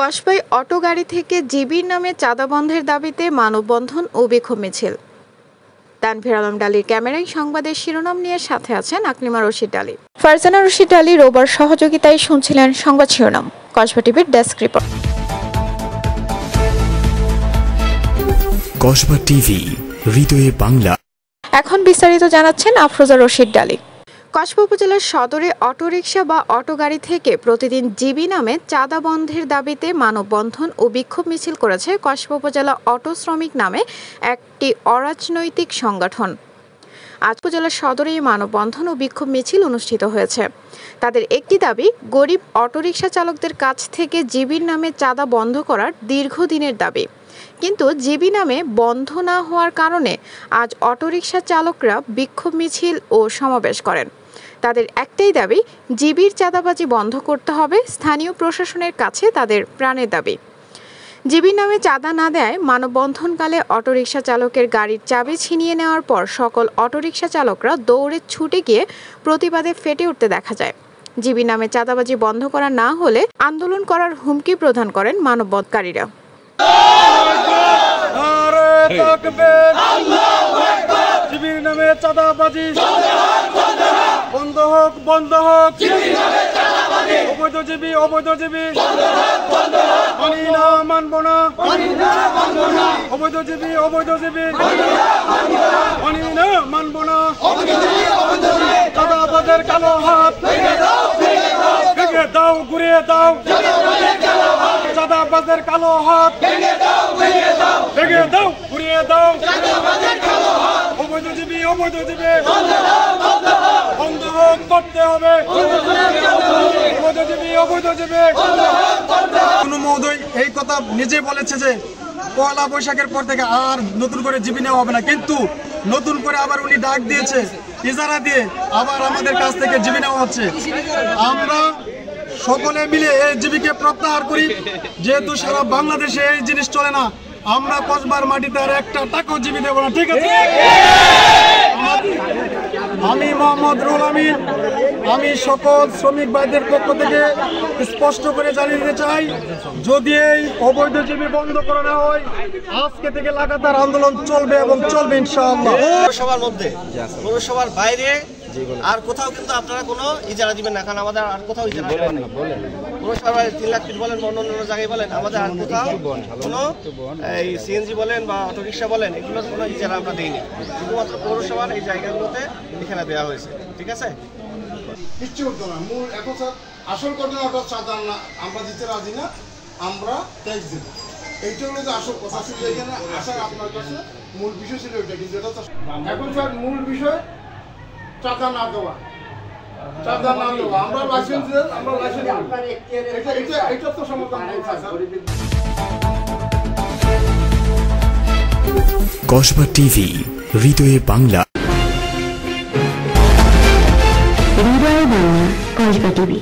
কসবায় auto গাড়ি থেকে জিবির নামে চাঁদা বন্ধের দাবিতে মানববন্ধন ও বিক্ষোভ মিছিল। তানভীর আলম ডালির ক্যামেরায় সংবাদের শিরোনাম নিয়ে সাথে আছেন আকলিমা রশিদ ডালি। ফারজানা রশিদ ডালি রোববার সহযোগিতায় শুনছিলেন সংবাদ শিরোনাম। কসবা টিভির ডেস্ক রিপোর্ট। কসবা টিভি, হৃদয়ে বাংলা। এখন বিস্তারিত জানাচ্ছেন আফরোজা রশিদ ডালি। কসবা উপজেলার সদরে অটোরিকশা বা অটো গাড়ি থেকে প্রতিদিন জিবি নামে চাঁদা বন্ধের দাবিতে মানববন্ধন ও বিক্ষোভ মিছিল করেছে কসবা উপজেলা অটো শ্রমিক নামে একটি অরাজনৈতিক সংগঠন। আজ উপজেলার সদরে এই মানববন্ধন ও বিক্ষোভ মিছিল অনুষ্ঠিত হয়েছে। তাদের একটি দাবি, গরিব অটোরিকশা চালকদের কাছ থেকে জিবির নামে চাঁদা বন্ধ করার দীর্ঘদিনের দাবি। কিন্তু জিবি নামে বন্ধ না হওয়ার কারণে আজ অটোরিকশা চালকরা বিক্ষোভ মিছিল ও সমাবেশ করেন। তাদের একটাই দাবি, জিবির চাঁদাবাজি বন্ধ করতে হবে। স্থানীয় প্রশাসনের কাছে তাদের প্রাণের দাবি। জিবির নামে চাঁদা না দেয় মানববন্ধনকালে অটোরিকশা চালকের গাড়ির চাবি ছিনিয়ে নেওয়ার পর সকল অটোরিকশা চালকরা দৌড়ে ছুটে গিয়ে প্রতিবাদে ফেটে উঠতে দেখা যায়। জিবির নামে চাঁদাবাজি বন্ধ করা না হলে আন্দোলন করার হুমকি প্রদান করেন মানববন্ধনকারীরা। জিবির নামে চাঁদাবাজি বন্ধ হোক, বন্ধ হোক। অবৈধ জিবি, অবৈধ জিবি মানি না, মানব না। অবৈধ জিবি, অবৈধ জিবি মানি না, মানব না। চাঁদাবাজের কালো হাত ভেঙে দাও, ঘুরিয়ে দাও। চাঁদাবাজের কালো হাত ভেঙে দাও, ঘুরিয়ে দাও। অবৈধ জিবি, অবৈধ জিবি বন্ধ হোক, করতে হবে। অবৈধ জিবি, অবৈধ জিবি। কোনো মহোদয় এই কথা নিজে বলেছে যে পয়লা বৈশাখের পর থেকে আর নতুন করে জিবি নেওয়া হবে না, কিন্তু নতুন করে আবার উনি ডাক দিয়েছে ইজারা দিয়ে আবার আমাদের কাছ থেকে জিবি নেওয়া হচ্ছে। আমরা সকলে মিলে এই জিবিকে প্রত্যাহার করি, যেহেতু সারা বাংলাদেশে এই জিনিস চলে না। আমরা কসবার মাটিতে আর একটা টাকাও জিবি দেবো না, ঠিক আছে? আমি মোহাম্মদ রুহুল আমিন, আমি সকল শ্রমিক ভাইদের পক্ষ থেকে স্পষ্ট করে জানিয়ে দিতে চাই, যদি এই অবৈধ জিবি বন্ধ করা না হয় আজকে থেকে লাগাতার আন্দোলন চলবে এবং চলবে ইনশাআল্লাহ। পৌরসভার মধ্যে, পৌরসভার বাইরে আর কোথাও কিন্তু আপনারা কোনো ইজারা দিবেন না, কারণ আমাদের আর কোথাও ইজারা দিবেন না। পৌরসভার 3 লাখ ফিট বলেন, অন্য অন্য জায়গায় বলেন, আমাদের আর কোথাও কোনো এই সিএনজি বলেন বা অটোরিকশা বলেন, এগুলোর কোনো ইজারা আমরা দিইনি। শুধুমাত্র পৌরসভার এই জায়গাগুলোতে এখানে দেওয়া হয়েছে, ঠিক আছে? কিচ্ছু করতো না। মূল এখন স্যার আসল ঘটনা ওটা চাঁদা না, আমরা দিতে রাজি না, আমরা ট্যাক্স দেবো। এইটা হলো যে আসল কথা ছিল এখানে আসার আপনার কাছে মূল বিষয় ছিল ওইটা, কিন্তু এটা এখন স্যার মূল বিষয় চাঁদা না দেওয়া, চাঁদা না দেওয়া। আমরা লাইসেন্স দেন, আমরা লাইসেন্স এটা তো সমাধান। কসবা টিভি, হৃদয়ে বাংলা। হৃদয়ে বাংলা, কসবা টিভি।